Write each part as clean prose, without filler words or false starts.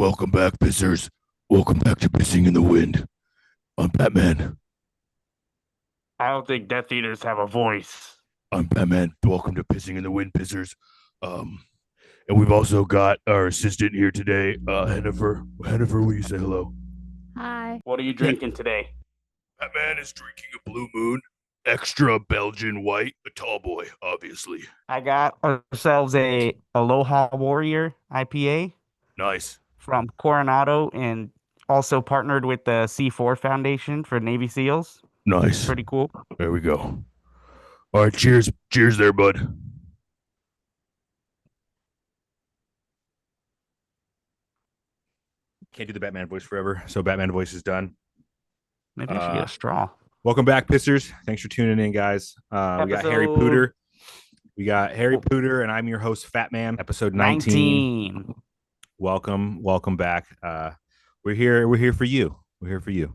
Welcome back, pissers. Welcome back to Pissing in the Wind. I'm Batman. I don't think Death Eaters have a voice. I'm Batman. Welcome to Pissing in the Wind, pissers. Um, and we've also got our assistant here today, Hennifer. Hennifer, will you say hello? Hi. What are you drinking today? Batman is drinking a Blue Moon, extra Belgian white, a tall boy, obviously. I got ourselves a Aloha Warrior IPA Nice. from Coronado and also partnered with the C4 Foundation for Navy SEALs. Nice. Pretty cool. There we go. All right, cheers. Cheers there, bud. Can't do the Batman voice forever, so Batman voice is done. Maybe I should get a straw. Welcome back, pissers. Thanks for tuning in, guys. We got Harry Pooter. We got Harry Pooter, and I'm your host, Fat Man, episode 19. Welcome back. We're here for you. We're here for you.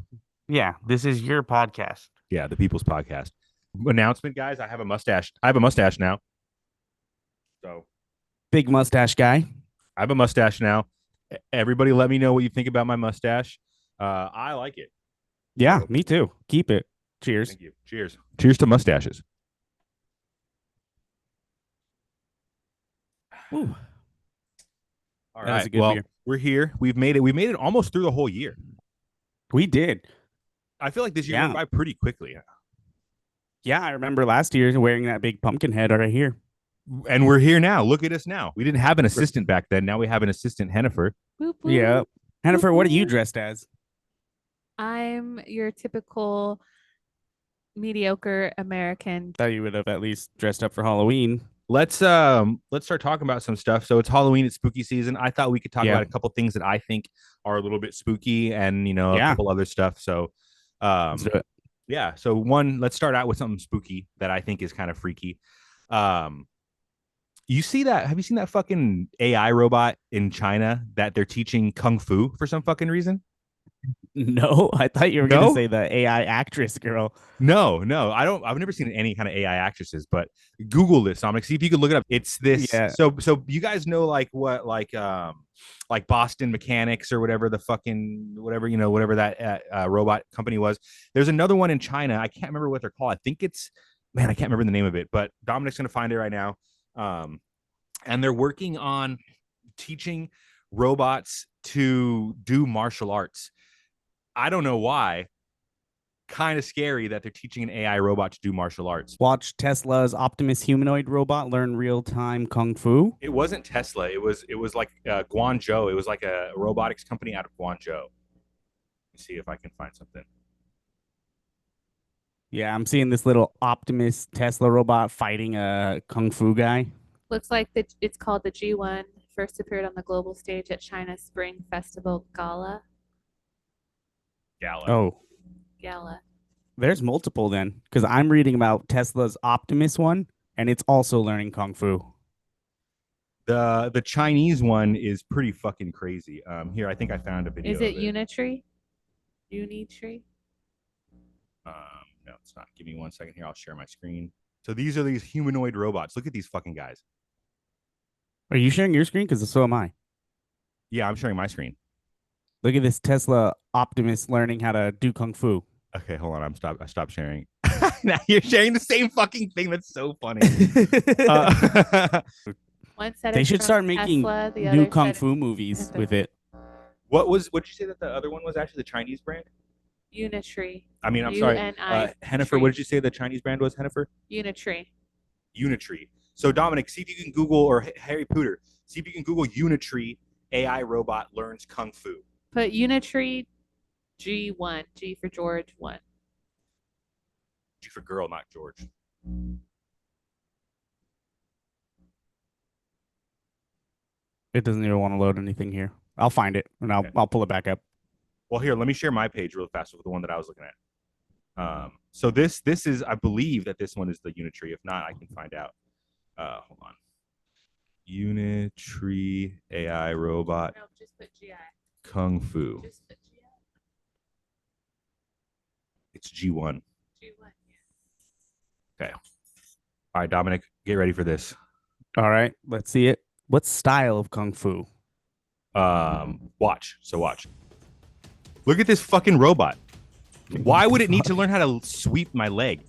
Yeah, this is your podcast. Yeah, the People's Podcast. Announcement, guys. I have a mustache. I have a mustache now. So, big mustache guy. I have a mustache now. Everybody, let me know what you think about my mustache. I like it. Yeah, me too. Keep it. Cheers. Thank you. Cheers. Cheers to mustaches. Ooh. All right. Well, beer. We're here. We've made it. We made it almost through the whole year. We did. I feel like this year went by pretty quickly. Yeah, I remember last year wearing that big pumpkin head right here. And we're here now. Look at us now. We didn't have an assistant back then. Now we have an assistant, Hennifer. Boop, boop. Yeah. Hennifer, what are you dressed as? I'm your typical mediocre American. Thought you would have at least dressed up for Halloween. Let's start talking about some stuff. So it's Halloween, it's spooky season. I thought we could talk about a couple things that I think are a little bit spooky and, a couple other stuff. So let's do it. Yeah. So let's start out with something spooky that I think is kind of freaky. You see that? Have you seen that fucking AI robot in China that they're teaching kung fu for some fucking reason? No, I thought you were going to say the AI actress girl. No, I don't. I've never seen any kind of AI actresses, but Google this. I'm like, see if you could look it up. It's this. Yeah. So you guys know like Boston Mechanics or whatever the fucking whatever that robot company was. There's another one in China. I can't remember what they're called. I think I can't remember the name of it, but Dominic's gonna find it right now. And they're working on teaching robots to do martial arts. I don't know why. Kind of scary that they're teaching an AI robot to do martial arts. Watch Tesla's Optimus humanoid robot learn real-time kung fu. It wasn't Tesla. It was like Guangzhou. It was like a robotics company out of Guangzhou. Let's see if I can find something. Yeah, I'm seeing this little Optimus Tesla robot fighting a kung fu guy. Looks like it's called the G1. First appeared on the global stage at China's Spring Festival Gala. Gala. There's multiple then, because I'm reading about Tesla's Optimus one, and it's also learning kung fu. The Chinese one is pretty fucking crazy. Here, I think I found a video. Is it Unitree? Unitree? No, it's not. Give me 1 second here. I'll share my screen. So these are these humanoid robots. Look at these fucking guys. Are you sharing your screen? Because so am I. Yeah, I'm sharing my screen. Look at this Tesla Optimus learning how to do kung fu. Okay, hold on. I stopped sharing. Now you're sharing the same fucking thing. That's so funny. They should start making Tesla, new kung fu movies with it. What'd you say that the other one was actually the Chinese brand? Unitree. I mean, I'm sorry. Hennifer, what did you say the Chinese brand was, Hennifer? Unitree. Unitree. So Dominic, see if you can Google, or Harry Pooter, see if you can Google Unitree AI robot learns kung fu. Put Unitree G1. G for George 1. G for girl, not George. It doesn't even want to load anything here. I'll find it and I'll pull it back up. Well, here, let me share my page real fast with the one that I was looking at. So this is, I believe that this one is the Unitree. If not, I can find out. Hold on. Unitree AI robot. No, just put GI. Kung Fu. Just put GI. It's G1. G1, yeah. Okay. All right, Dominic, get ready for this. All right, let's see it. What style of kung fu? Watch. So watch. Look at this fucking robot. Why would it need to learn how to sweep my leg?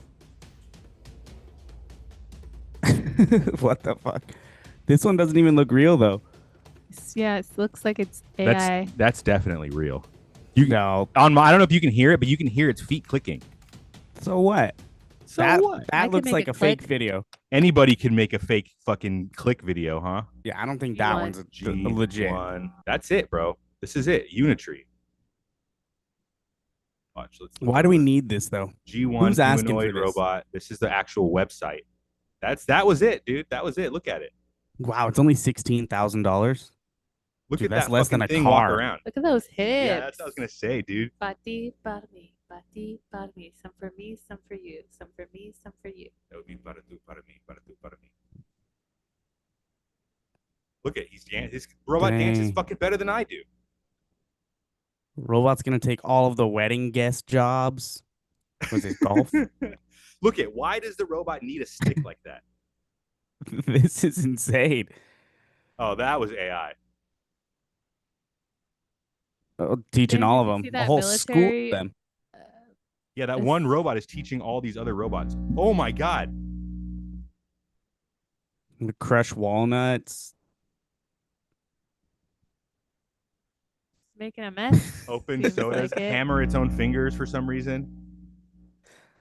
What the fuck? This one doesn't even look real though. Yeah, it looks like it's AI. That's definitely real. No. I don't know if you can hear it, but you can hear its feet clicking. So what? So what? I That could looks make like it a fake click. video. Anybody can make a fake fucking click video, huh? Yeah, I don't think You that want one's legit. G1. That's it, bro. This is it. Unitree. Watch. Let's look Why do we over. need this though? G1 Who's asking for humanoid this? robot. This is the actual website. That was it, dude. That was it. Look at it. Wow, it's only $16,000. Look Dude, at that's that less fucking than a thing walk car. around. Look at those hips. Yeah, that's what I was gonna say, dude. Bati, bati, bati, bati. Some for me, some for you. Some for me, some for you. That would be para tu, para mi, para tu, para mi. Look at his robot dances Dang. fucking better than I do. Robot's gonna take all of the wedding guest jobs. Was it golf? Look at why does the robot need a stick like that? This is insane. Oh, that was AI. Teaching Dang, all did of you see them, a that whole school military- of them. Yeah, that This- one robot is teaching all these other robots. Oh my god. To crush walnuts. Making a mess. Open Seems sodas, like it. hammer its own fingers for some reason.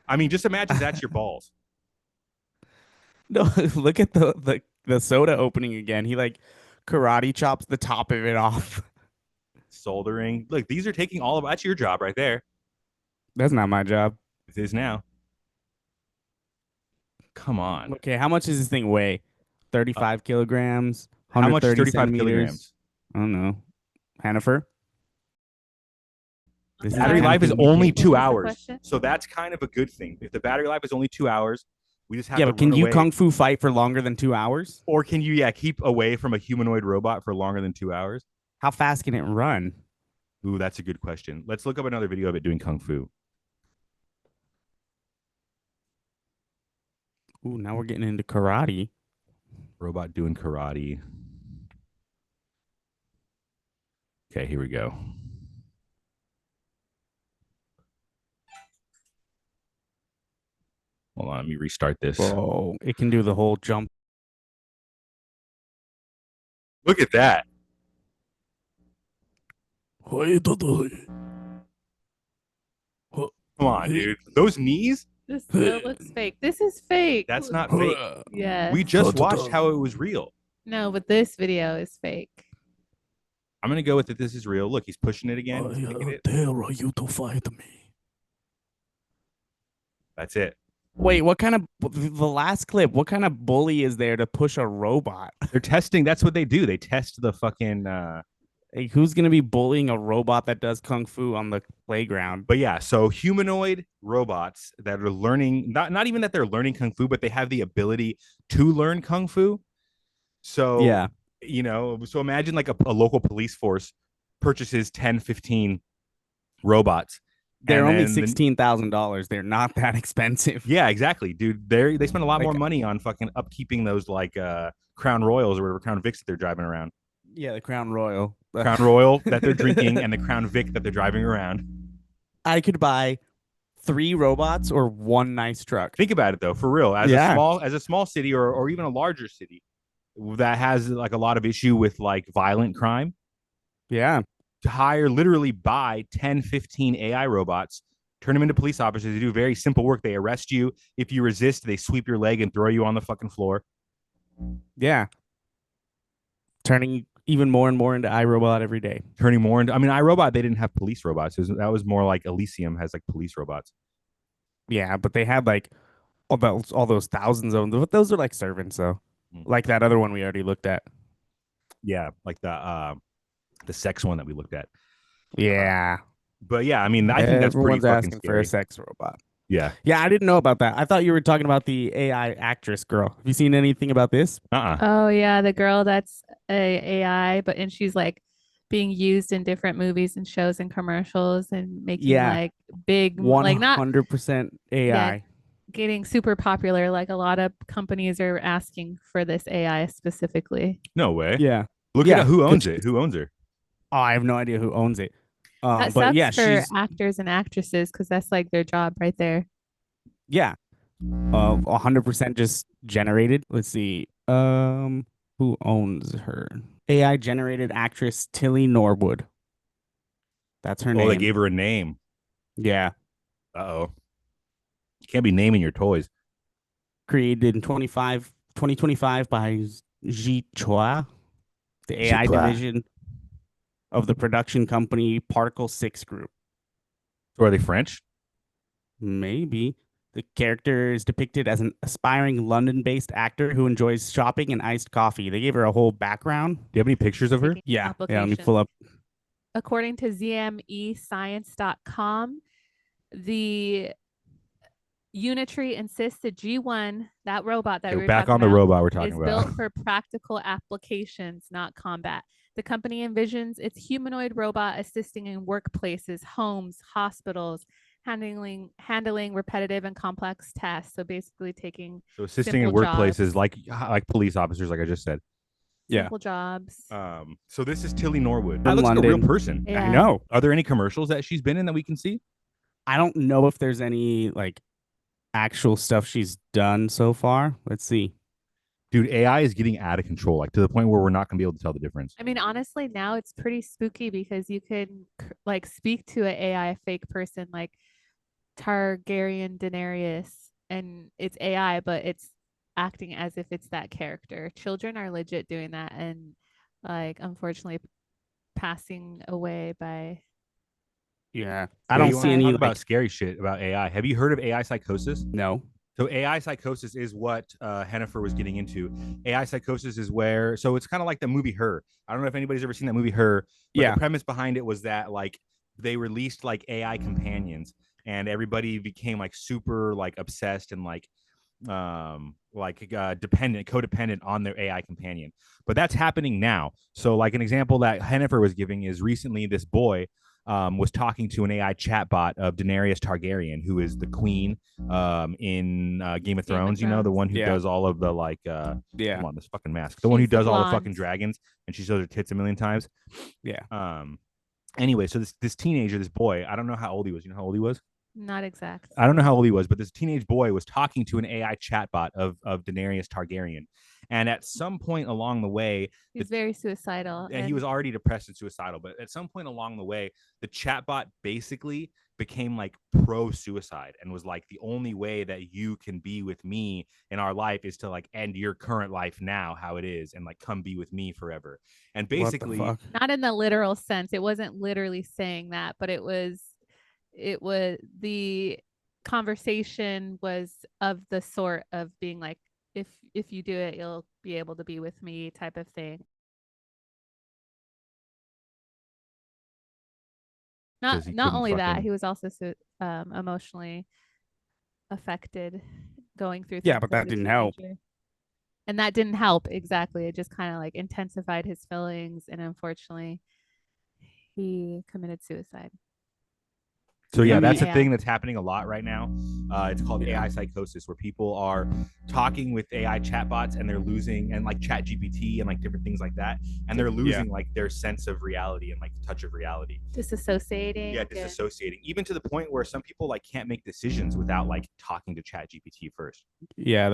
I mean, just imagine that's your balls. No, look at the soda opening again. He like karate chops the top of it off. Soldering. Look, these are taking all of that's your job right there. That's not my job. It is now. Come on. Okay, how much does this thing weigh? 35 kilograms. How much is 130 35 centimeters? kilograms? I don't know. Hannaford? This is the Battery kind of life is thing you only can- 2 What's the hours. question? So that's kind of a good thing. If the battery life is only 2 hours, we just have Yeah, to but can run you away. kung fu fight for longer than 2 hours? Or can you, keep away from a humanoid robot for longer than 2 hours? How fast can it run? Ooh, that's a good question. Let's look up another video of it doing kung fu. Ooh, now we're getting into karate. Robot doing karate. Okay, here we go. Hold on, let me restart this. Whoa, it can do the whole jump. Look at that. Come on, dude. Those knees? This still looks fake. This is fake. That's not fake. Yeah. We just watched how it was real. No, but this video is fake. I'm gonna go with that. This is real. Look, he's pushing it again. He's kicking it. dare you to fight me. That's it. Wait, what kind of the last clip? What kind of bully is there to push a robot? They're testing. That's what they do. They test the fucking. Like, who's gonna be bullying a robot that does kung fu on the playground? But yeah, so humanoid robots that are learning, not even that they're learning kung fu, but they have the ability to learn kung fu. So Yeah. you know, so imagine like a local police force purchases 10, 15 robots. They're and only then the- $16,000. They're not that expensive. Yeah, exactly, dude. They spend a lot more Like- money on fucking upkeeping those like Crown Royals or whatever Crown Vics that they're driving around. Yeah, the Crown Royal. Crown Royal that they're drinking and the Crown Vic that they're driving around. I could buy 3 robots or 1 nice truck. Think about it though, for real. As Yeah. a small city or even a larger city that has like a lot of issue with like violent crime, Yeah. to literally buy 10, 15 AI robots, turn them into police officers. They do very simple work. They arrest you. If you resist, they sweep your leg and throw you on the fucking floor. Yeah. Turning even more and more into iRobot every day. Turning more into, I mean, iRobot, they didn't have police robots. That was more like Elysium has like police robots. Yeah, but they had like all those thousands of them. But those are like servants, though. Like that other one we already looked at. Yeah, like the sex one that we looked at. Yeah. But yeah, I mean, I think that's pretty Everyone's fucking asking scary. for a sex robot. Yeah. Yeah, I didn't know about that. I thought you were talking about the AI actress girl. Have you seen anything about this? Oh yeah, the girl that's a AI, and she's like being used in different movies and shows and commercials and making Yeah. like big, like not 100% AI. getting super popular. Like a lot of companies are asking for this AI specifically. No way. Yeah. Look Yeah, at who owns good- it. Who owns her? Oh, I have no idea who owns it. That But sucks yeah, for she's actors and actresses because that's like their job right there. yeah, 100% just generated. Let's see. Who owns her? AI generated actress Tilly Norwood. That's her Oh, they name. gave her a name. Yeah. Uh-oh. You can't be naming your toys. Created in 2025 by Ji Chua, the AI Chua. division of the production company Particle 6 Group. So are they French? Maybe. The character is depicted as an aspiring London-based actor who enjoys shopping and iced coffee. They gave her a whole background. Do you have any pictures of her? Taking Yeah. Let me applications. pull up. According to zmescience.com, the Unitree insists the G1, that robot that Okay, we were back talking on the about, robot we're talking is about. built for practical applications, not combat. The company envisions its humanoid robot assisting in workplaces, homes, hospitals, handling repetitive and complex tasks. So basically taking So assisting in simple workplaces jobs. like police officers, like I just said. Yeah. Simple jobs. So this is Tilly Norwood. From That looks like a real London. person. Yeah. I know. Are there any commercials that she's been in that we can see? I don't know if there's any like actual stuff she's done so far. Let's see. Dude, AI is getting out of control, like to the point where we're not gonna be able to tell the difference. I mean, honestly, now it's pretty spooky because you can like speak to an AI fake person like Targaryen Daenerys, and it's AI, but it's acting as if it's that character. Children are legit doing that, and like unfortunately passing away by. Yeah. Yeah, I don't you see wanna any talk like about scary shit about AI. Have you heard of AI psychosis? no. So AI psychosis is what Hennifer was getting into. AI psychosis is where, so it's kind of like the movie Her. I don't know if anybody's ever seen that movie Her, but Yeah. the premise behind it was that like they released like AI companions, and everybody became like super like obsessed and like codependent on their AI companion. But that's happening now. So like an example that Hennifer was giving is recently this boy was talking to an AI chatbot of Daenerys Targaryen, who is the queen in Game of Thrones. You know, the one who Yeah. does all of the like, Yeah. come on, this fucking mask. The one who She's the does all the fucking blonde. dragons, and she shows her tits a million times. Yeah. Anyway, so this teenager, this boy, I don't know how old he was. You know how old he was? Not exact. I don't know how old he was, but this teenage boy was talking to an AI chatbot of Daenerys Targaryen. And at some point along the way, He's very suicidal. and he was already depressed and suicidal, but at some point along the way, the chatbot basically became like pro suicide and was like, the only way that you can be with me in our life is to like end your current life now, how it is, and like come be with me forever. And basically, What the fuck? not in the literal sense. It wasn't literally saying that, but it was the conversation was of the sort of being like, if you do it, you'll be able to be with me type of thing. Because he Not couldn't only that, fucking- he was also emotionally affected going through Yeah, things but as that a didn't help. teenager. And that didn't help exactly. It just kind of like intensified his feelings, and unfortunately, he committed suicide. So yeah, From that's the a thing AI. that's happening a lot right now. It's called Yeah. AI psychosis, where people are talking with AI chatbots and they're losing, and like Chat GPT and like different things like that, and they're losing like their sense of reality and like touch of reality. Disassociating. Yeah, disassociating, even to the point where some people like can't make decisions without like talking to Chat GPT first. Yeah,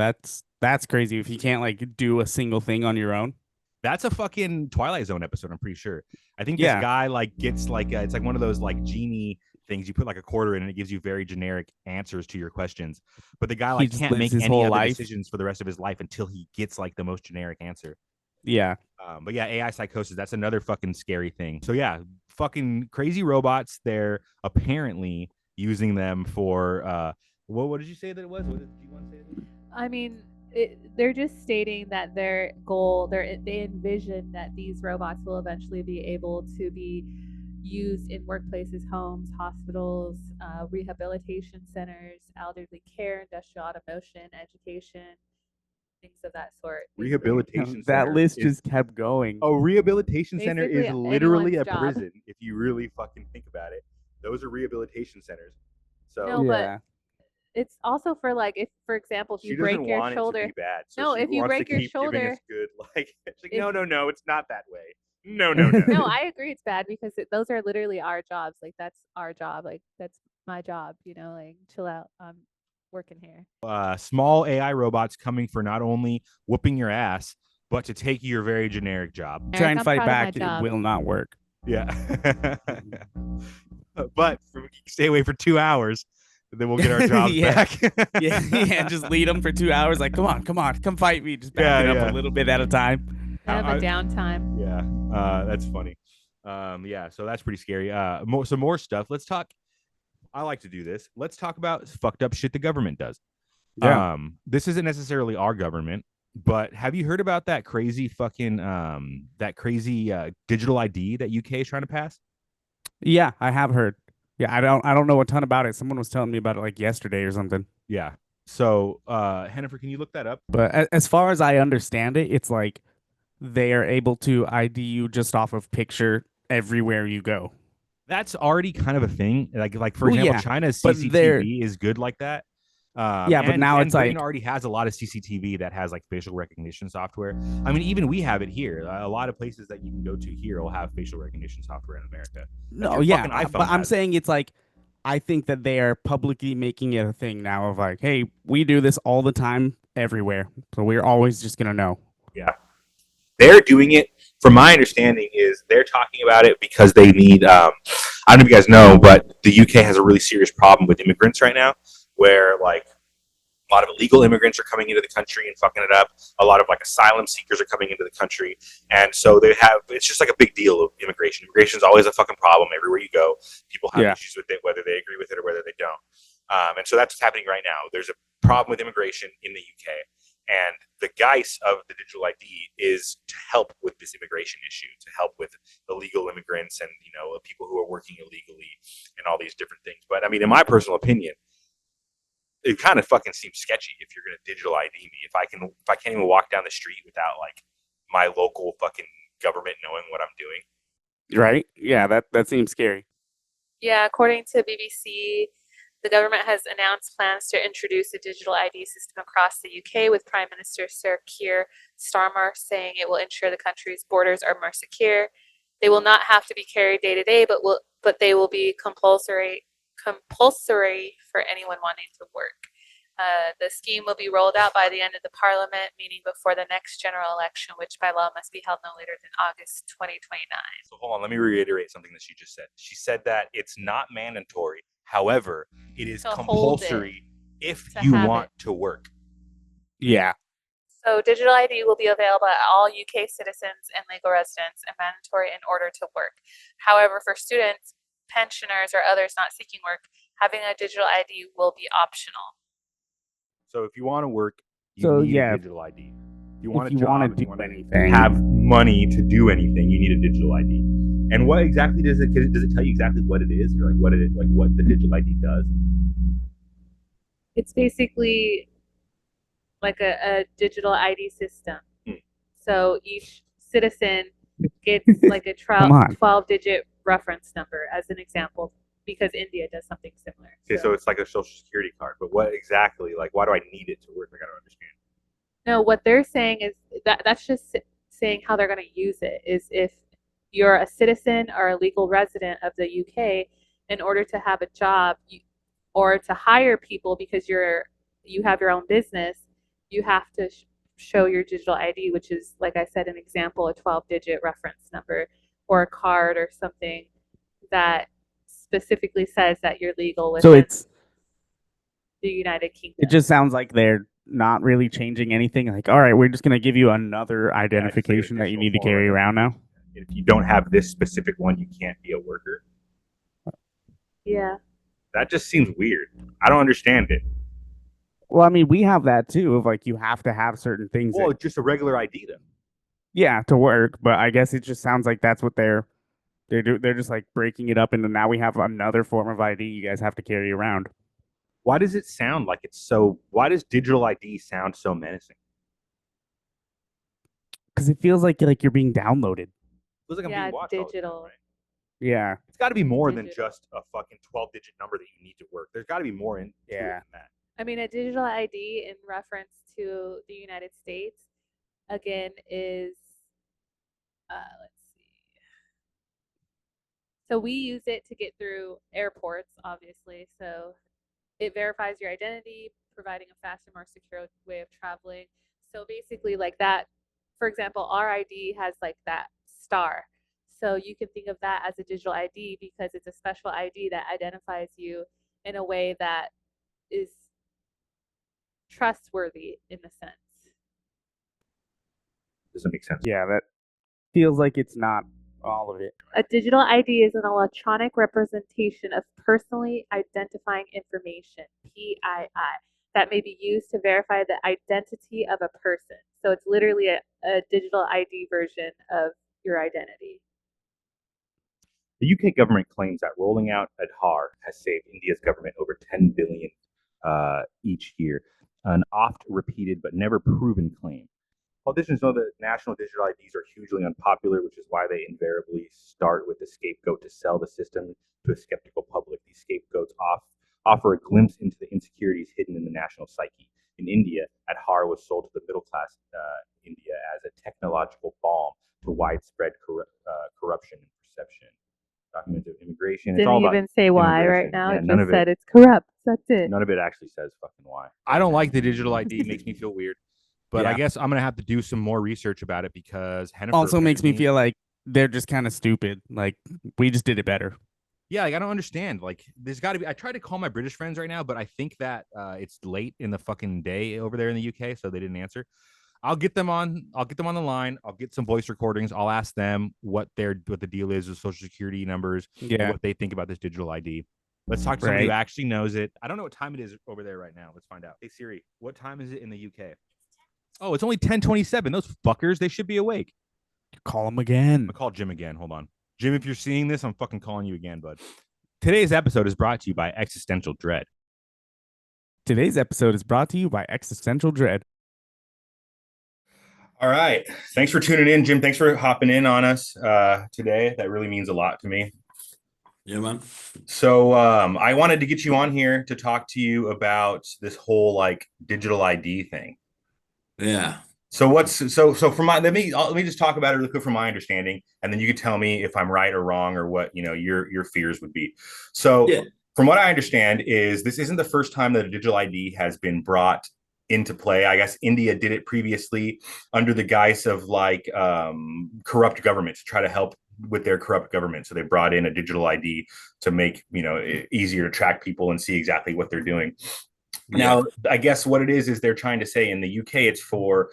that's crazy. If you can't like do a single thing on your own. That's a fucking Twilight Zone episode, I'm pretty sure. I think Yeah. this guy like gets like it's like one of those like genie things. You put like a quarter in and it gives you very generic answers to your questions. But the guy He like just can't lives make his any whole other life. decisions for the rest of his life until he gets like the most generic answer. Yeah. But yeah, AI psychosis, that's another fucking scary thing. So yeah, fucking crazy robots. They're apparently using them for what did you say that it was? What did you want to say? I mean, they're just stating that their goal, they envision that these robots will eventually be able to be used in workplaces, homes, hospitals, rehabilitation centers, elderly care, industrial automation, education, things of that sort. Rehabilitation That center list is- just kept going. A rehabilitation center is Basically literally a anyone's job. prison if you really fucking think about it. Those are rehabilitation centers. So No, but it's also for like, if for example, if she you doesn't break your want shoulder. it to be bad. So No, she if you wants break to your keep giving shoulder, us good like it's like if- no, it's not that way. No. No, I agree it's bad because those are literally our jobs. Like that's our job. Like that's my job. Like chill out. I'm working here. Small AI robots coming for not only whooping your ass, but to take your very generic job. Try and I'm fight proud of my back, it job. will not work. Yeah. But stay away for 2 hours, then we'll get our jobs Yeah. back. yeah, just lead them for 2 hours. Like, come on, come fight me. Just back it up a little bit at a time. I have a downtime. Yeah, that's funny. Yeah, so that's pretty scary. Some more stuff. Let's talk. I like to do this. Let's talk about fucked up shit the government does. Yeah. This isn't necessarily our government, but have you heard about that crazy fucking digital ID that UK is trying to pass? Yeah, I have heard. Yeah, I don't know a ton about it. Someone was telling me about it like yesterday or something. Yeah. So, Hennifer, can you look that up? But as far as I understand it, it's like they are able to ID you just off of picture everywhere you go. That's already kind of a thing. Like for Well, example, yeah, China's but CCTV is good like that. Yeah, but now and it's Britain like already has a lot of CCTV that has like facial recognition software. I mean, even we have it here. A lot of places that you can go to here will have facial recognition software in America. no, yeah, but I'm saying it's like I think that they are publicly making it a thing now of like, hey, we do this all the time everywhere, so we're always just gonna know. Yeah, they're doing it. From my understanding, is they're talking about it because they need. I don't know if you guys know, but the UK has a really serious problem with immigrants right now, where like a lot of illegal immigrants are coming into the country and fucking it up. A lot of like asylum seekers are coming into the country, and so it's just like a big deal of immigration. Immigration is always a fucking problem everywhere you go. People have issues with it, whether they agree with it or whether they don't. And so that's what's happening right now. There's a problem with immigration in the UK, and the guise of the digital ID is to help with this immigration issue, to help with illegal immigrants and people who are working illegally and all these different things. But I mean, in my personal opinion, it kind of fucking seems sketchy if you're gonna digital ID me. If I can't even walk down the street without like my local fucking government knowing what I'm doing. Right? Yeah, that seems scary. Yeah, according to BBC, the government has announced plans to introduce a digital ID system across the UK, with Prime Minister Sir Keir Starmer saying it will ensure the country's borders are more secure. They will not have to be carried day to day, but they will be compulsory for anyone wanting to work. The scheme will be rolled out by the end of the Parliament, meaning before the next general election, which by law must be held no later than August 2029. So hold on, let me reiterate something that she just said. She said that it's not mandatory. However, it is compulsory if you want to work. Yeah. So digital ID will be available at all UK citizens and legal residents and mandatory in order to work. However, for students, pensioners, or others not seeking work, having a digital ID will be optional. So if you want to work, you need a digital ID. If you want to do anything, have money to do anything, you need a digital ID. And what exactly does it tell you exactly what it is, or what the digital ID does? It's basically like a digital ID system. So each citizen gets like a 12-digit reference number as an example, because India does something similar. Okay, so it's like a social security card, but what exactly, like, why do I need it to work? I gotta understand. No, what they're saying is that's just saying how they're going to use it is if you're a citizen or a legal resident of the UK, in order to have a job or to hire people because you have your own business, you have to show your digital ID, which is, like I said, an example, a 12-digit reference number or a card or something that specifically says that you're legal within the United Kingdom. It just sounds like they're not really changing anything. Like, all right, we're just going to give you another identification that you need to carry around now. If you don't have this specific one, you can't be a worker. Yeah. That just seems weird. I don't understand it. Well, I mean, we have that too, of like you have to have certain things. Well, just a regular ID then. Yeah, to work, but I guess it just sounds like that's what they're just like breaking it up into, now we have another form of ID you guys have to carry around. Why does it sound like why does digital ID sound so menacing? Because it feels like you're being downloaded. It feels like I'm being watched digital. all the time, right? Yeah. It's got to be more than just a fucking 12-digit number that you need to work. There's got to be more into it than that. I mean, a digital ID in reference to the United States, again, is, let's see. So we use it to get through airports, obviously. So it verifies your identity, providing a faster, more secure way of traveling. So basically, like that, for example, our ID has like that star. So you can think of that as a digital ID because it's a special ID that identifies you in a way that is trustworthy in a sense. Doesn't make sense. Yeah, that feels like it's not all of it. A digital ID is an electronic representation of personally identifying information, PII, that may be used to verify the identity of a person. So it's literally a digital ID version of your identity. The UK government claims that rolling out Aadhaar has saved India's government over 10 billion each year, an oft-repeated but never proven claim. Politicians know that national digital IDs are hugely unpopular, which is why they invariably start with the scapegoat to sell the system to a skeptical public. These scapegoats offer a glimpse into the insecurities hidden in the national psyche. In India, Aadhaar was sold to the middle class India as a technological balm to widespread corruption and perception. Documents of immigration. Didn't even say why right now. Yeah, it just said it's corrupt. That's it. None of it actually says fucking why. I don't like the digital ID. It makes me feel weird. But I guess I'm going to have to do some more research about it because Hennifer also makes me feel like they're just kind of stupid. Like, we just did it better. Yeah, like, I don't understand. Like, there's got to be. I tried to call my British friends right now, but I think that it's late in the fucking day over there in the UK, so they didn't answer. I'll get them on the line. I'll get some voice recordings. I'll ask them what the deal is with social security numbers, and what they think about this digital ID. Let's talk to somebody who actually knows it. I don't know what time it is over there right now. Let's find out. Hey Siri, what time is it in the UK? Oh, it's only 10:27. Those fuckers, they should be awake. Call them again. I'll call Jim again. Hold on. Jim, if you're seeing this, I'm fucking calling you again, bud. Today's episode is brought to you by Existential Dread. Today's episode is brought to you by Existential Dread. All right. Thanks for tuning in, Jim. Thanks for hopping in on us today. That really means a lot to me. Yeah, man. So I wanted to get you on here to talk to you about this whole like digital ID thing. Yeah. So from my let me just talk about it real quick from my understanding, and then you can tell me if I'm right or wrong or what your fears would be. So from what I understand is this isn't the first time that a digital ID has been brought into play. I guess India did it previously under the guise of like corrupt government to try to help with their corrupt government. So they brought in a digital ID to make easier to track people and see exactly what they're doing. Now, I guess what it is they're trying to say in the UK, it's for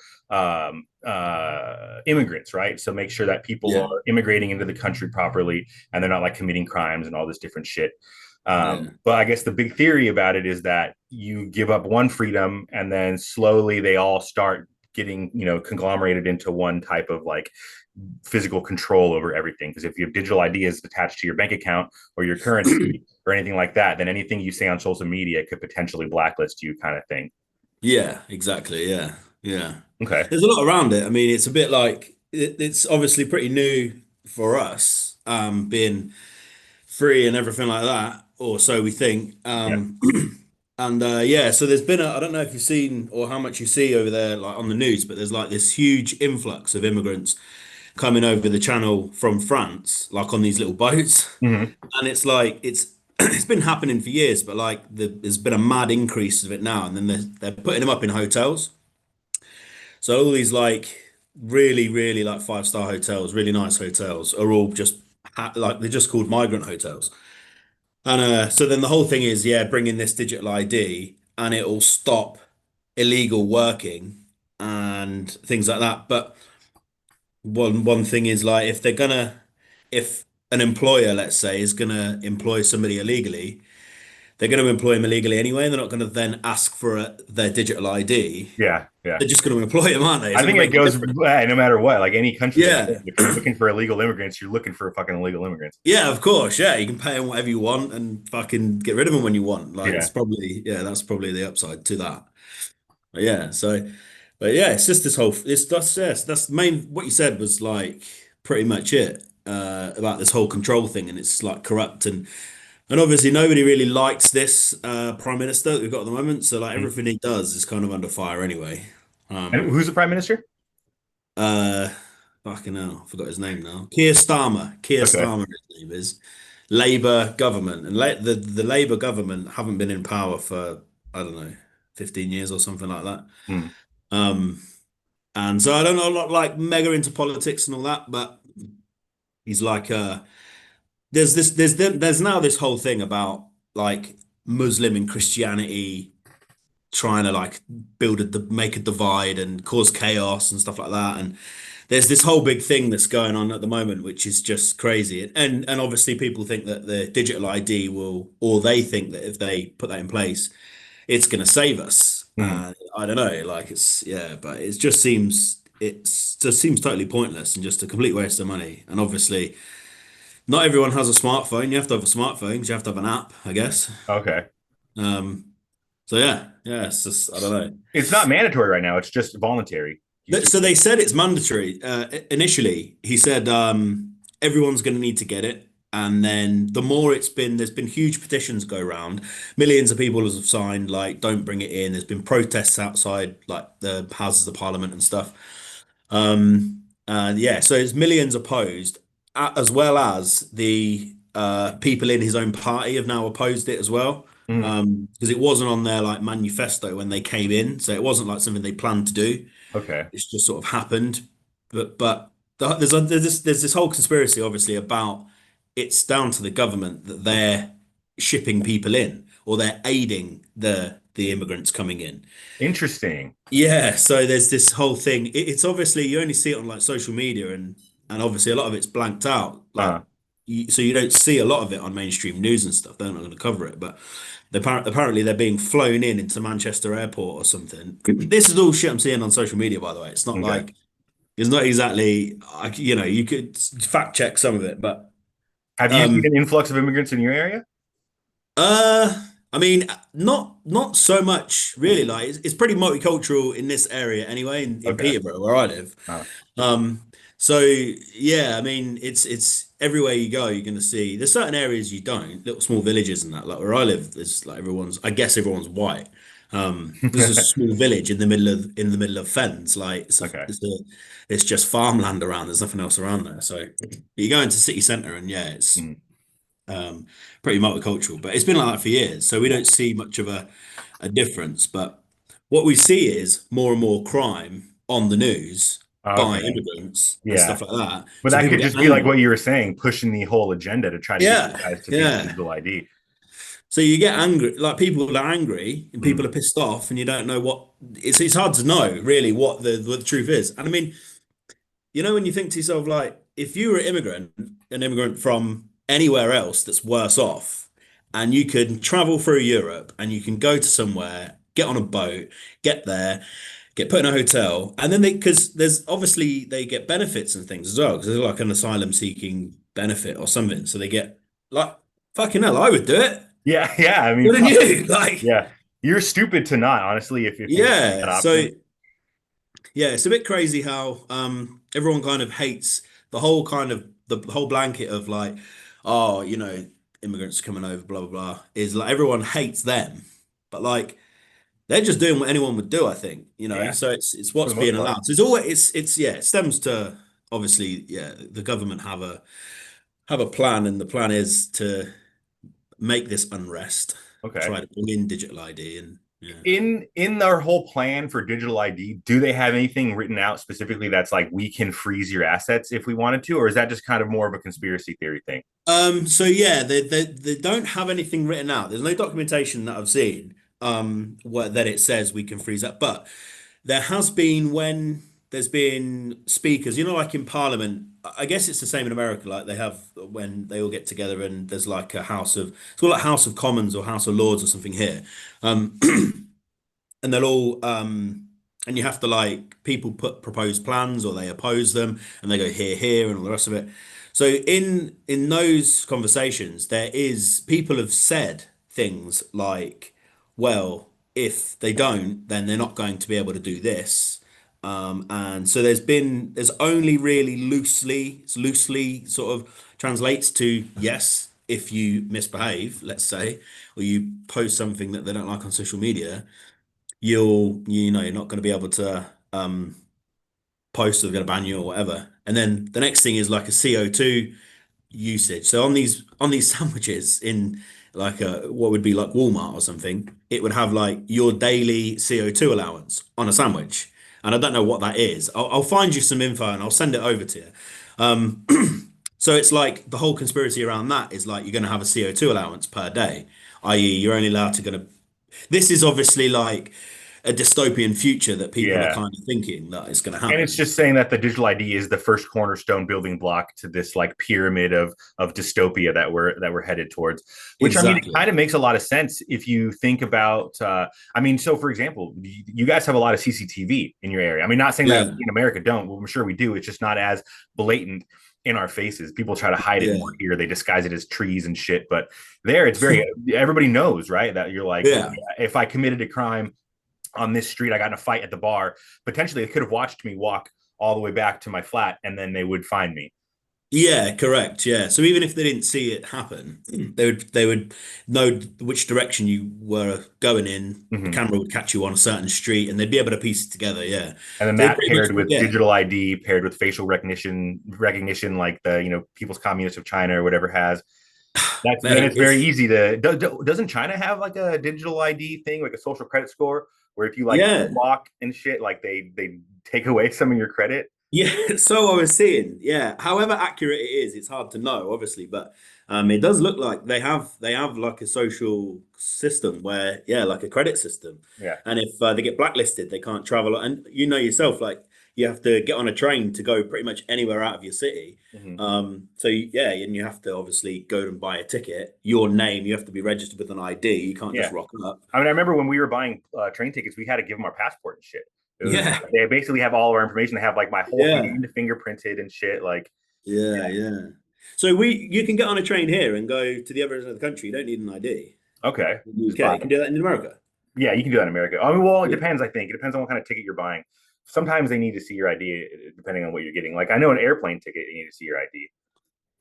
immigrants, right? So make sure that people are immigrating into the country properly and they're not like committing crimes and all this different shit. But I guess the big theory about it is that you give up one freedom and then slowly they all start getting, conglomerated into one type of like physical control over everything. Because if you have digital ideas attached to your bank account or your currency or anything like that, then anything you say on social media could potentially blacklist you, kind of thing. Yeah, exactly. Yeah. Okay. There's a lot around it. I mean, it's a bit like it's obviously pretty new for us, being free and everything like that, or so we think. And so there's been I don't know if you've seen or how much you see over there, like on the news, but there's like this huge influx of immigrants coming over the channel from France, like on these little boats. Mm-hmm. And it's like it's been happening for years, but like there's been a mad increase of it now, and then they're putting them up in hotels. So all these like really, really like 5-star hotels, really nice hotels, are all just like they're just called migrant hotels. And so then the whole thing is bring in this digital ID, and it'll stop illegal working and things like that. But one thing is like if an employer, let's say, is gonna employ somebody illegally, they're going to employ them illegally anyway, and they're not going to then ask for their digital ID. Yeah. They're just going to employ them, aren't they? I think it goes no matter what. Like any country, if you're looking for illegal immigrants, you're looking for fucking illegal immigrants. Yeah, of course. Yeah, you can pay them whatever you want and fucking get rid of them when you want. Like it's probably that's probably the upside to that. But it's just this whole that's the main. What you said was like pretty much it about this whole control thing, and it's like corrupt and obviously nobody really likes this prime minister that we've got at the moment. So like everything he does is kind of under fire anyway. And who's the prime minister? fucking hell, I forgot his name now. Keir Starmer. Keir Okay. Starmer, his name is. Labour government. And the Labour government haven't been in power for, I don't know, 15 years or something like that. Hmm. Um, and so I don't know, I'm not like mega into politics and all that, but he's like there's now this whole thing about like Muslim and Christianity trying to like make a divide and cause chaos and stuff like that. And there's this whole big thing that's going on at the moment, which is just crazy. And obviously people think that the digital ID will, or they think that if they put that in place, it's going to save us. Hmm. I don't know, like it's yeah, but it just seems totally pointless and just a complete waste of money. And obviously, not everyone has a smartphone. You have to have a smartphone because you have to have an app, I guess. Okay. Um, so yeah, it's just I don't know. It's not mandatory right now. It's just voluntary. So they said it's mandatory. Initially, he said everyone's going to need to get it, and then the more there's been huge petitions go around. Millions of people have signed like, "Don't bring it in." There's been protests outside like the Houses of Parliament and stuff. And yeah, so it's millions opposed, as well as the people in his own party have now opposed it as well. Hmm. Because it wasn't on their like manifesto when they came in, so it wasn't like something they planned to do. Okay. It's just sort of happened. There's this whole conspiracy, obviously, about it's down to the government that they're shipping people in or they're aiding the immigrants coming in. Interesting. Yeah, so there's this whole thing. It's obviously you only see it on like social media and obviously a lot of it's blanked out. Like Uh, so you don't see a lot of it on mainstream news and stuff. They're not going to cover it, but apparently they're being flown in into Manchester Airport or something. This is all shit I'm seeing on social media, by the way. It's not okay. like it's not exactly you know you could fact check some of it, but Have you seen um an influx of immigrants in your area? I mean not so much really. Like it's pretty multicultural in this area anyway in Okay. Peterborough where I live. Uh, Um, so yeah, I mean, it's everywhere you go, you're going to see. There's certain areas you don't, little small villages and that. Like where I live, there's like I guess everyone's white. This is a small village in the middle of fens. Like okay. it's just farmland around. There's nothing else around there. So you go into city centre and yeah, it's Mm. pretty multicultural. But it's been like that for years, so we don't see much of a difference. But what we see is more and more crime on the news by Okay. immigrants and Yeah. stuff like that. But So that people could get just be like angry. what you were saying, pushing the whole agenda to try to get you Yeah, guys to think yeah. digital ID. So you get angry, like people are angry and people Mm. are pissed off, and you don't know what it's hard to know really what the truth is. And I mean, you know, when you think to yourself, like, if you were an immigrant from anywhere else that's worse off, and you can travel through Europe and you can go to somewhere, get on a boat, get there, get put in a hotel, and then because there's obviously they get benefits and things as well, because there's like an asylum seeking benefit or something. So they get like, fucking hell, I would do it. Yeah, yeah. I mean, Wouldn't you? Like, yeah. You're stupid to not, honestly, if you have that yeah. So option. yeah, it's a bit crazy how everyone kind of hates the whole blanket of like, oh, you know, immigrants coming over, blah blah blah, is like everyone hates them. But like they're just doing what anyone would do, I think, you know. Yeah, So it's for what's the most being part. allowed. So it's always it's yeah, it stems to obviously, yeah, the government have a plan, and the plan is to make this unrest, Okay. try to bring in digital ID and yeah. In their whole plan for digital ID, do they have anything written out specifically that's like we can freeze your assets if we wanted to, or is that just kind of more of a conspiracy theory thing? So yeah, they don't have anything written out. There's no documentation that I've seen that it says we can freeze that. But there has been when there's been speakers, you know, like in Parliament. I guess it's the same in America. Like they have when they all get together and there's like it's called like House of Commons or House of Lords or something here. Um, and they'll all and you have to like people put proposed plans or they oppose them and they go here and all the rest of it. So in those conversations there is people have said things like, well, if they don't then they're not going to be able to do this. And so there's only really loosely sort of translates to yes, if you misbehave, let's say, or you post something that they don't like on social media, you know you're not going to be able to post or they're going to ban you or whatever. And then the next thing is like a CO2 usage. So on these sandwiches in like a what would be like Walmart or something, it would have like your daily CO2 allowance on a sandwich. And I don't know what that is. I'll find you some info and I'll send it over to you. Um, so it's like the whole conspiracy around that is like you're going to have a CO2 allowance per day, i.e., you're only allowed to going to. This is obviously like a dystopian future that people are Yeah. kind of thinking that it's going to And happen. it's just saying that the digital ID is the first cornerstone building block to this like pyramid of dystopia that we're headed towards. Which I mean, it Exactly. kind of makes a lot of sense if you think about. I mean, so for example, you guys have a lot of CCTV in your area. I mean, not saying that Yeah. in America don't. Well, I'm sure we do. It's just not as blatant in our faces. People try to hide it Yeah. more here. They disguise it as trees and shit. But there, it's very everybody knows, right? That you're like, Yeah. if I committed a crime on this street, I got in a fight at the bar, potentially they could have watched me walk all the way back to my flat and then they would find me. Yeah, correct. Yeah. So even if they didn't see it happen, they would know which direction you were going in. The Mhm. camera would catch you on a certain street and they'd be able to piece it together. Yeah. And then So that pretty much, paired with yeah. digital ID, paired with facial recognition, like the People's Communist of China or whatever has. Then Mate, it's very easy to. Doesn't China have like a digital ID thing, like a social credit score, where if you like yeah. walk and shit, like they take away some of your credit? Yeah, so I was seeing. Yeah, however accurate it is, it's hard to know, obviously, but it does look like they have like a social system where yeah, like a credit system, Yeah. and if they get blacklisted, they can't travel. And you know yourself, like you have to get on a train to go pretty much anywhere out of your city. So yeah, and you have to obviously go and buy a ticket. Your name, you have to be registered with an ID. You can't just Yeah. rock up. I mean, I remember when we were buying train tickets, we had to give them our passport and shit. Yeah, They basically have all our information. They have like my whole yeah, hand fingerprinted and shit. Like, yeah, yeah. So you can get on a train here and go to the other end of the country. You don't need an ID. okay, In the it's UK, you fine. can do that in America. Yeah, you can do that in America. I mean, well, it Yeah. depends. I think it depends on what kind of ticket you're buying. Sometimes they need to see your ID, depending on what you're getting. Like, I know an airplane ticket, you need to see your ID.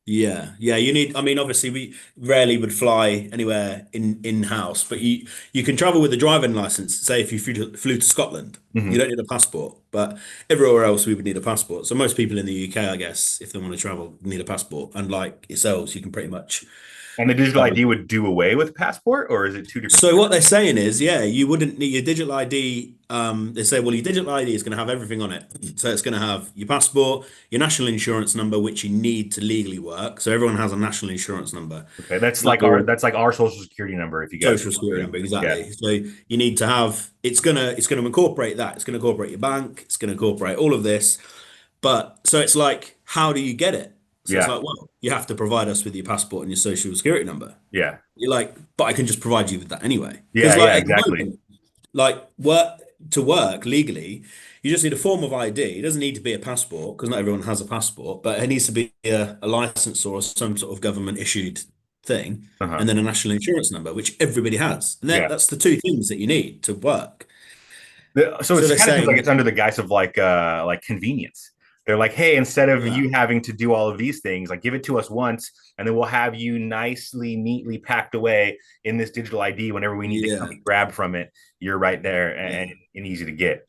Yeah, yeah. You need. I mean, obviously, we rarely would fly anywhere in house, but you can travel with a driving license. Say if you flew to Scotland, Mhm. you don't need a passport, but everywhere else we would need a passport. So most people in the UK, I guess, if they want to travel, need a passport. And like yourselves, you can pretty much. And the digital ID would do away with passport, or is it two different? So what they're saying is, yeah, you wouldn't need your digital ID. They say, well, your digital ID is going to have everything on it. So it's going to have your passport, your national insurance number, which you need to legally work. So everyone has a national insurance number. Okay, that's Like like your our social security number. If you guys social security number, Yeah. exactly. So you need to have. It's gonna incorporate that. It's gonna incorporate your bank. It's gonna incorporate all of this. But so it's like, how do you get it? So it's Yeah. like, well, you have to provide us with your passport and your social security number. Yeah. You're like, but I can just provide you with that anyway. Yeah, Because yeah, like at the exactly. moment, like work legally, you just need a form of ID. It doesn't need to be a passport because not everyone has a passport, but it needs to be a license or some sort of government issued thing, Uh-huh. and then a national insurance number, which everybody has. And Yeah. that's the two things that you need to work. So it they're kind of seems like saying, it's under the guise of like convenience. They're like, hey, instead of yeah, you having to do all of these things, like give it to us once, and then we'll have you nicely, neatly packed away in this digital ID. Whenever we need to come yeah, and grab from it, you're right there yeah. and easy to get.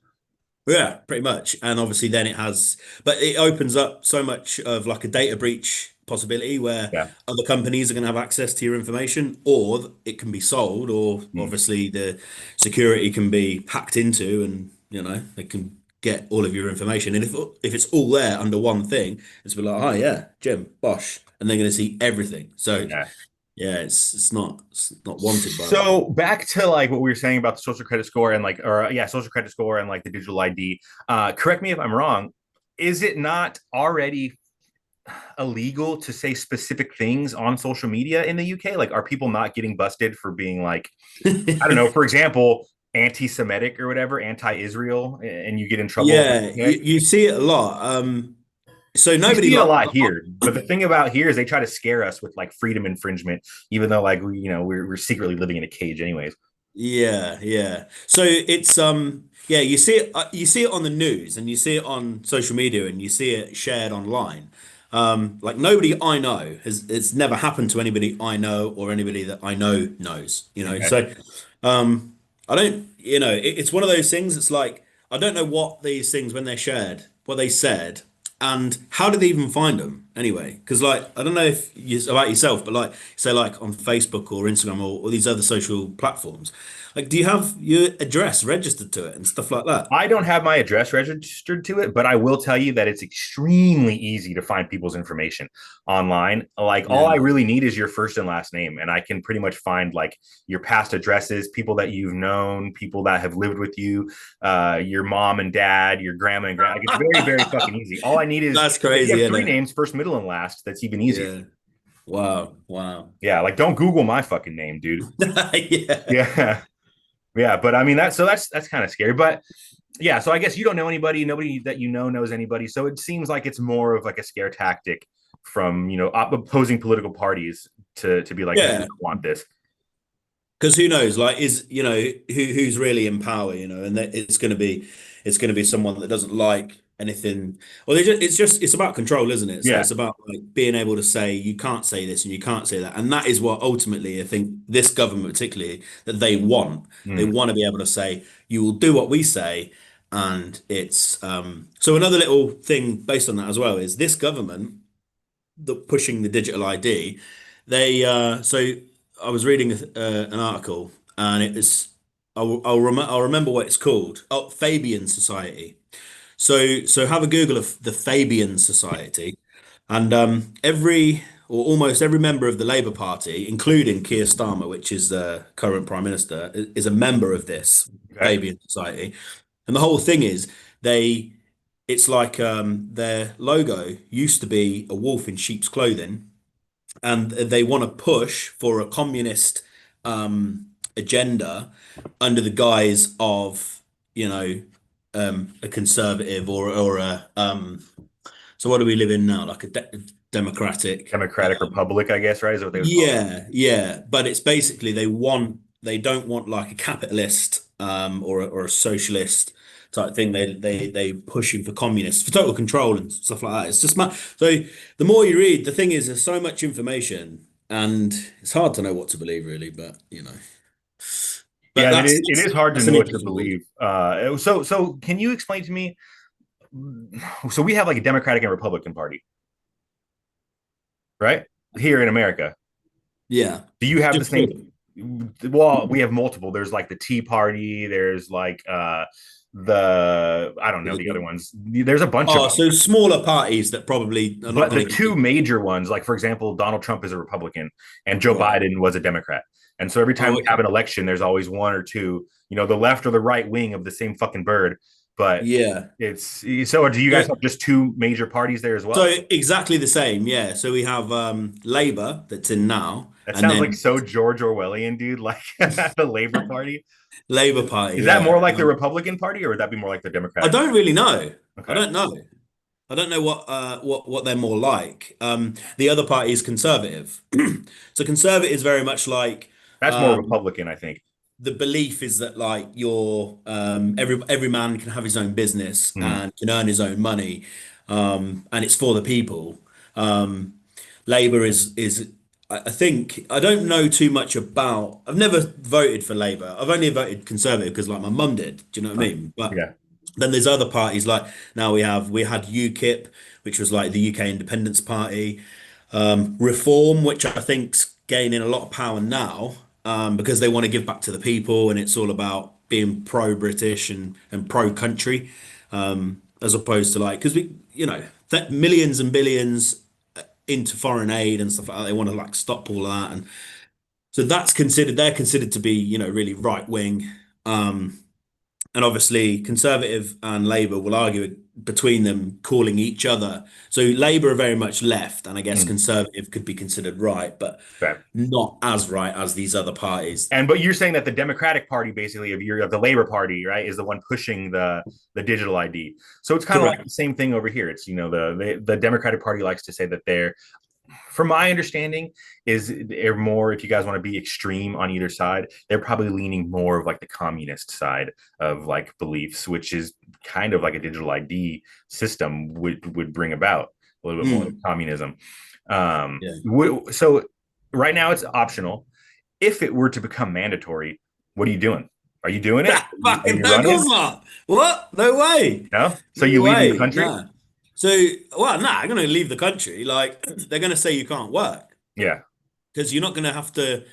Yeah, pretty much. And obviously then it has, but it opens up so much of like a data breach possibility where Yeah. other companies are going to have access to your information, or it can be sold, or obviously the security can be hacked into, and they can get all of your information. And if it's all there under one thing, it's be like, oh yeah, Jim, Bosch, and they're going to see everything. So Yeah. yeah, it's not wanted by them. So back to like what we were saying about the social credit score and social credit score and like the digital ID. Correct me if I'm wrong. Is it not already illegal to say specific things on social media in the UK? Like, are people not getting busted for being like, I don't know, for example, anti-Semitic or whatever, anti-Israel, and you get in trouble? Yeah, you see it a lot. So We nobody see it a like lot here, but the thing about here is they try to scare us with like freedom infringement, even though like we're secretly living in a cage, anyways. Yeah, yeah. So it's yeah, you see it on the news and you see it on social media and you see it shared online. Like nobody I know it's never happened to anybody I know or anybody that I know knows, Okay. So I don't, it's one of those things. It's like I don't know what these things when they're shared, what they said, and how did they even find them anyway? Because like I don't know if you about yourself, but like say like on Facebook or Instagram or these other social platforms, like do you have your address registered to it and stuff like that? I don't have my address registered to it, but I will tell you that it's extremely easy to find people's information online. Like all I Yeah. really need is your first and last name, and I can pretty much find like your past addresses, people that you've known, people that have lived with you, your mom and dad, your grandma and grandma. Like, it's very, very fucking easy. All I need is That's if crazy, you have isn't three it? names, first, middle, and last. That's even easier. Yeah. Wow. Wow. Yeah, like don't Google my fucking name, dude. Yeah. Yeah. Yeah, but I mean that's kind of scary. But yeah, so I guess you don't know anybody, nobody that you know knows anybody. So it seems like it's more of like a scare tactic from, opposing political parties to be like, no, we Yeah. don't want this. Because who knows, like, is who's really in power, and that it's going to be someone that doesn't like anything. Well, it's about control, isn't it? So Yeah. it's about like being able to say you can't say this and you can't say that, and that is what ultimately I think this government, particularly, that they want. They want to be able to say you will do what we say, and it's so another little thing based on that as well is this government pushing the digital ID. So I was reading an article, and it was I'll remember what it's called. Oh, Fabian Society. So have a Google of the Fabian Society, and every or almost every member of the Labour Party, including Keir Starmer, which is the current Prime Minister, is a member of this Okay. Fabian Society. And the whole thing is it's like their logo used to be a wolf in sheep's clothing, and they want to push for a communist agenda under the guise of, a conservative or a so what do we live in now? Like a democratic. Democratic Republic, I guess, right? Is what they would call it. Yeah. But it's basically they don't want like a capitalist or a socialist type thing. They pushing for communists for total control and stuff like that. It's just so the more you read, the thing is there's so much information and it's hard to know what to believe really, but But Yeah, it is hard to that's know an what to interesting one. believe. So can you explain to me? So we have like a Democratic and Republican Party, right? Here in America. Yeah. Do you have the Just same? Well, we have multiple. There's like the Tea Party. There's like the I don't know the other ones. There's a bunch of Oh, so smaller parties that probably are not but the going to two get. major ones, like for example, Donald Trump is a Republican and Joe Right. Biden was a Democrat. And so every time Oh, we okay. have an election, there's always one or two, the left or the right wing of the same fucking bird. But Yeah. it's so do you guys have just two major parties there as well? So exactly the same. Yeah. So we have Labour that's in now, That and sounds like then so George Orwellian, dude, like the Labor Party. Labour Party. Is that Yeah. more like the Republican Party or would that be more like the I Democratic? don't really know. I Okay. don't know. I don't know what they're more like. The other party is Conservative. So Conservative is very much like That's more um, Republican, I think. the belief is that like you're every man can have his own business Hmm. and can earn his own money, and it's for the people. Um, Labour is I think I don't know too much about. I've never voted for Labour. I've only voted Conservative because like my mum did. Do you know what I mean? But Yeah. then there's other parties like now we had UKIP, which was like the UK Independence Party, Reform, which I think's gaining a lot of power now, because they want to give back to the people, and it's all about being pro-British and pro-country, as opposed to like because millions and billions into foreign aid and stuff like that. They want to like stop all of that, and so they're considered to be really right wing. Um, and obviously, Conservative and Labour will argue between them, calling each other. So Labour are very much left, and I guess Hmm. Conservative could be considered right, but Okay. not as right as these other parties. But you're saying that the Democratic Party, basically, of the Labor Party, right, is the one pushing the digital ID. So it's kind of like Correct. the same thing over here. It's the Democratic Party likes to say that they're, from my understanding, is they're more, if you guys want to be extreme on either side, they're probably leaning more of like the communist side of like beliefs, which is kind of like a digital ID system would bring about a little bit more like communism. Yeah. So right now it's optional. If it were to become mandatory, what are you doing? Are you doing it? Are Fucking you no, of running? course not. What? No way. No? So No you leaving the way. country? Nah. So, well, nah, I'm gonna leave the country. Like, they're gonna say you can't work Yeah. because you're not gonna have to.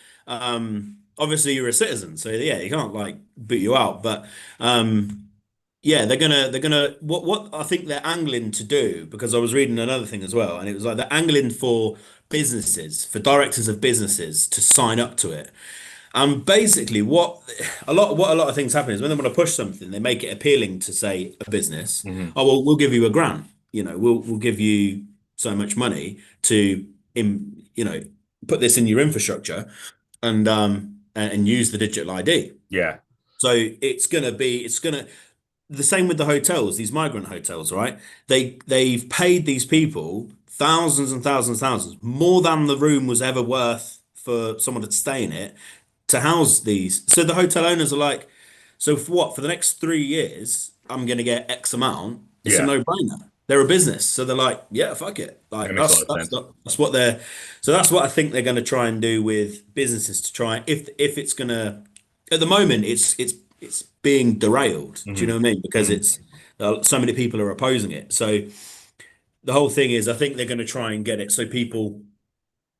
Obviously, you're a citizen, so yeah, you can't like boot you out. But yeah, they're gonna what I think they're angling to do, because I was reading another thing as well, and it was like they're angling for businesses, for directors of businesses to sign up to it. And basically, what a lot of things happen is when they want to push something, they make it appealing to, say, a business. Hmm. Oh well, we'll give you a grant. We'll give you so much money to put this in your infrastructure and use the digital ID. Yeah. So it's gonna the same with the hotels, these migrant hotels, right? They've paid these people thousands and thousands and thousands, more than the room was ever worth for someone to stay in it, to house these. So the hotel owners are like, so for what? For the next 3 years, I'm gonna get X amount. It's a Yeah. no-brainer. They're a business, so they're like, yeah, fuck it. That Like makes a that's lot of that's sense. that's what they're. So that's what I think they're gonna try and do with businesses, to try, if it's gonna. At the moment, it's being derailed. Do you Hmm. know what I mean? Because Hmm. it's so many people are opposing it. So the whole thing is, I think they're going to try and get it so people,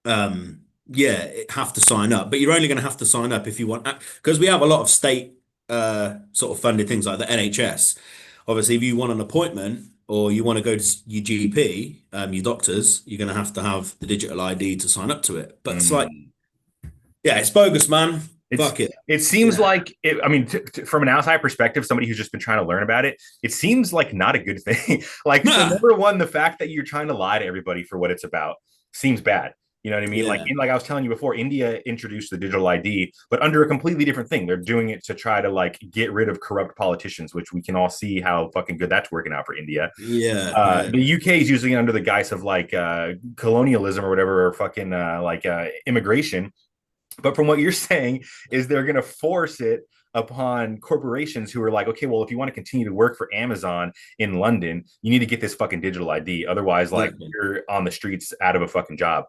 yeah, have to sign up. But you're only going to have to sign up if you want, because we have a lot of state sort of funded things like the NHS. Obviously, if you want an appointment or you want to go to your GP, your doctors, you're going to have the digital ID to sign up to it. But it's like, Mm. yeah, it's bogus, man. It's Fuck it. it seems Yeah. like I mean, from an outside perspective, somebody who's just been trying to learn about it, it seems like not a good thing. Like, so Nah. number one, the fact that you're trying to lie to everybody for what it's about seems bad. You know what I mean? Yeah. Like I was telling you before, India introduced the digital ID, but under a completely different thing. They're doing it to try to like get rid of corrupt politicians, which we can all see how fucking good that's working out for India. Yeah. Yeah. The UK is using it under the guise of like colonialism or whatever, or fucking immigration. But from what you're saying is they're going to force it upon corporations who are like, okay, well, if you want to continue to work for Amazon in London, you need to get this fucking digital ID. Otherwise, like, Exactly. you're on the streets out of a fucking job.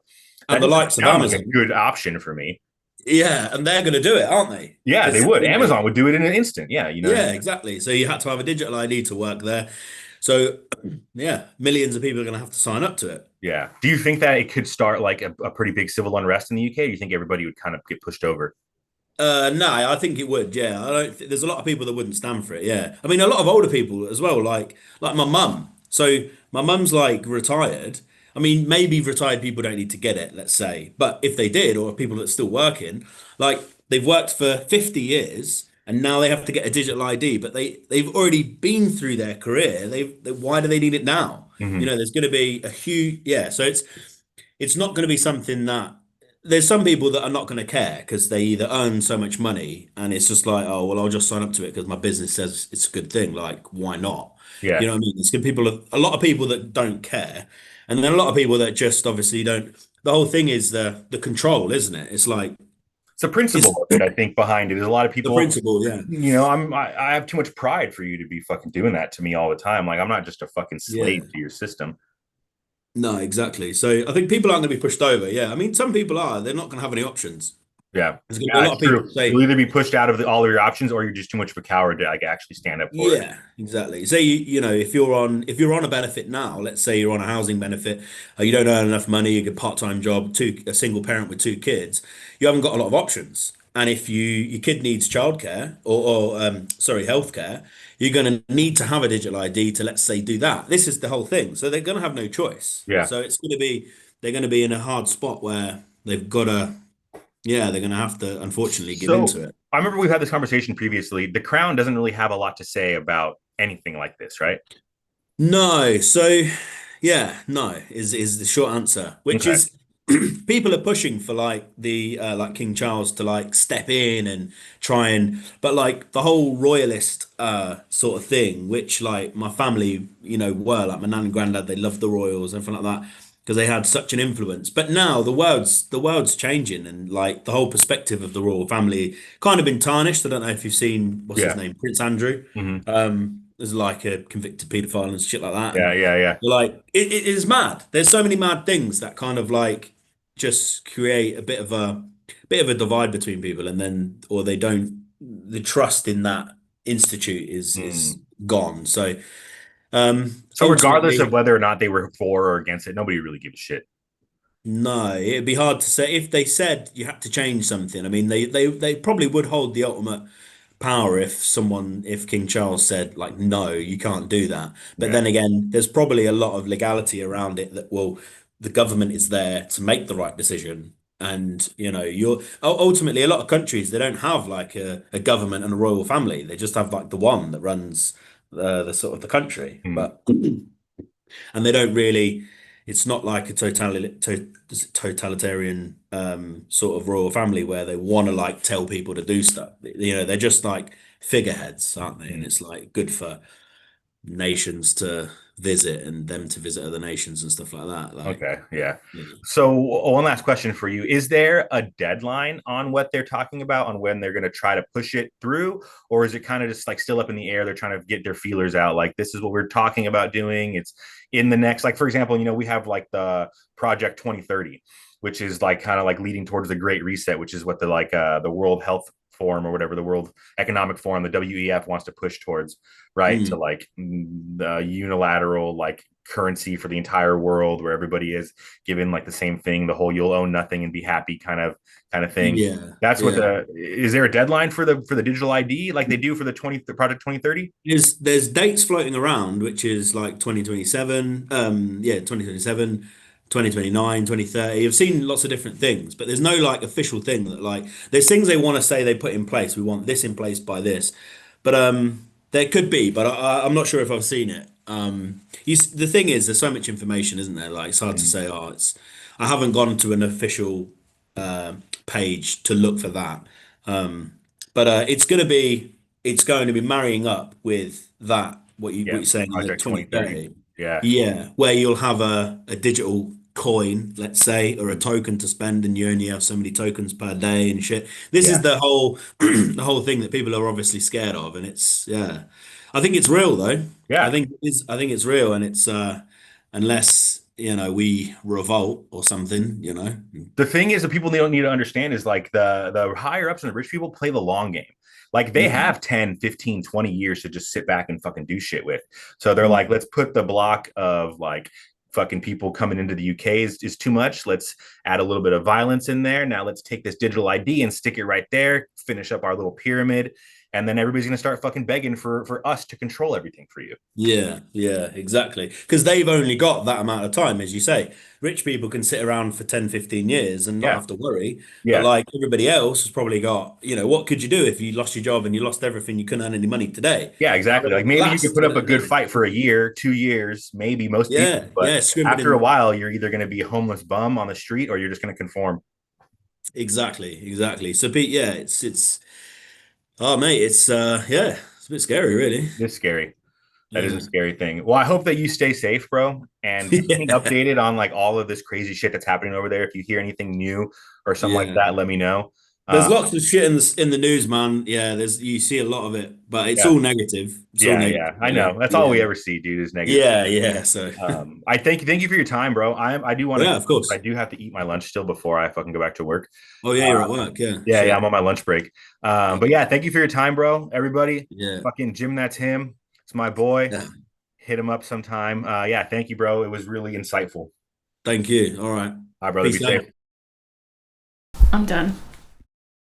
And That the doesn't likes of sound like Amazon. a good option for me. Yeah, and they're going to do it, aren't they? Yeah, they Because, would. Amazon would do it in an instant. Yeah, you know. yeah, exactly. So you had to have a digital ID to work there. So, yeah, millions of people are going to have to sign up to it. Yeah. Do you think that it could start like a pretty big civil unrest in the UK? Or do you think everybody would kind of get pushed over? No, I think it would. Yeah, I don't. There's a lot of people that wouldn't stand for it. Yeah, I mean, a lot of older people as well, like my mum. So my mum's like retired. I mean, maybe retired people don't need to get it, let's say, but if they did, or people that's still working, like they've worked for 50 years and now they have to get a digital ID, but they've already been through their career. Why do they need it now? Hmm. There's going to be a huge, yeah. So it's not going to be something that, there's some people that are not going to care because they either earn so much money and it's just like, oh, well, I'll just sign up to it because my business says it's a good thing. Like, why not? You Yeah. know what I mean? It's good people, a lot of people that don't care. And then a lot of people that just obviously don't. The whole thing is the control, isn't it? It's like, It's a it's principle of it, I think, behind it. There's a lot of the people, principle, yeah. I have too much pride for you to be fucking doing that to me all the time. Like, I'm not just a fucking Yeah. slave to your system. No, exactly. So I think people aren't going to be pushed over. Yeah. I mean, some people are. They're not going to have any options. Yeah. There's going to be Yeah, a lot it's of people true. say, You'll either be pushed out of all of your options, or you're just too much of a coward to like actually stand up for it. yeah, exactly. Say if you're on a benefit now, let's say you're on a housing benefit, you don't earn enough money, you get a part-time job, a single parent with two kids, you haven't got a lot of options. And if your kid needs childcare or sorry, healthcare, you're going to need to have a digital ID to, let's say, do that. This is the whole thing. So they're going to have no choice. Yeah. So they're going to be in a hard spot where they've got to, yeah, they're going to have to unfortunately give So into it. I remember we've had this conversation previously. The Crown doesn't really have a lot to say about anything like this, right? No, so yeah, no is the short answer, which Okay. is people are pushing for like like King Charles to like step in and try and, but like the whole royalist sort of thing, which like my family, were like my nan and granddad, they loved the royals and everything like that because they had such an influence. But now the world's changing, and like the whole perspective of the royal family kind of been tarnished. I don't know if you've seen, what's his Yeah. name, Prince Andrew. Hmm. There's like a convicted paedophile and shit like that. Yeah. And Yeah. Yeah. like it is mad. There's so many mad things that kind of like just create a bit of a divide between people, and then or they don't the trust in that institute is gone. So regardless ultimately, of whether or not they were for or against it, nobody really gives a shit. no, it'd be hard to say if they said you had to change something. I mean, they probably would hold the ultimate power if King Charles said like, no, you can't do that. But Yeah. then again, there's probably a lot of legality around it that the government is there to make the right decision. And ultimately a lot of countries they don't have like a government and a royal family. They just have like the one that runs the sort of the country. Mm. But and they don't really it's not like a totalitarian sort of royal family where they want to like tell people to do stuff. They're just like figureheads, aren't they? And it's like good for nations to visit and them to visit other nations and stuff like that. Like, Okay, yeah. yeah. So one last question for you. Is there a deadline on what they're talking about, on when they're going to try to push it through? Or is it kind of just like still up in the air? They're trying to get their feelers out. Like, this is what we're talking about doing. It's in the next, like, for example, we have like the Project 2030, which is like kind of like leading towards the Great Reset, which is what the World Health Forum or whatever, the World Economic Forum, the WEF wants to push towards, right? To like the unilateral like currency for the entire world where everybody is given like the same thing, the whole you'll own nothing and be happy kind of thing. Yeah, That's what yeah. is there a deadline for the digital ID like they do for the Project 2030? There's dates floating around, which is like 2027, 2027, 2029, 2030. I've seen lots of different things, but there's no like official thing that like there's things they want to say they put in place. We want this in place by this. But there could be, but I'm not sure if I've seen it. The thing is, there's so much information, isn't there? Like it's hard to say, I haven't gone to an official page to look for that. But it's going to be marrying up with that what Yeah, you're saying in the Project 2030. 2030. Yeah. Yeah, where you'll have a digital coin, let's say, or a token to spend, and you only have so many tokens per day and shit. This is Yeah. the whole the whole thing that people are obviously scared of, and it's yeah. I think it's real though. Yeah. I think it's real, and it's unless we revolt or something. The thing is that people don't need to understand is like the higher ups and the rich people play the long game. Like they Yeah. have 10, 15, 20 years to just sit back and fucking do shit with. So they're like, Mm. let's put the block of like fucking people coming into the UK is too much. Let's add a little bit of violence in there. Now let's take this digital ID and stick it right there, finish up our little pyramid. And then everybody's going to start fucking begging for us to control everything for you. Yeah, yeah, exactly. Because they've only got that amount of time, as you say. Rich people can sit around for 10, 15 years and not Yeah. have to worry. But Yeah. like everybody else has probably got, what could you do if you lost your job and you lost everything? You couldn't earn any money today. Yeah, exactly. Like maybe you could put up a good Yeah, fight for a year, 2 years, maybe most people, yeah, but yeah, scrimping after a in. while, you're either going to be a homeless bum on the street or you're just going to conform. Exactly, exactly. So, Pete, yeah, oh, mate, yeah, it's a bit scary, really. It's scary. That is a Yeah. scary thing. Well, I hope that you stay safe, bro, and keep me Yeah, updated on like all of this crazy shit that's happening over there. If you hear anything new or something like yeah. that, let me know. There's Uh, lots of shit in the news, man. Yeah, you see a lot of it, but it's yeah, all negative. It's all yeah. negative, I know. really. That's all we Yeah. ever see, dude, is negative. Yeah, yeah. So, I thank you for your time, bro. I do want to yeah, go. of course. I do have to eat my lunch still before I fucking go back to work. Oh, yeah, you're at work. Yeah, Yeah, shit. I'm on my lunch break. But Okay. yeah, thank you for your time, bro. Everybody, Yeah, fucking Jim, that's him. It's my boy. yeah. Hit him up sometime. Yeah, thank you, bro. It was really insightful. Thank you. All right. All right, brother. Be Peace safe. out. I'm done.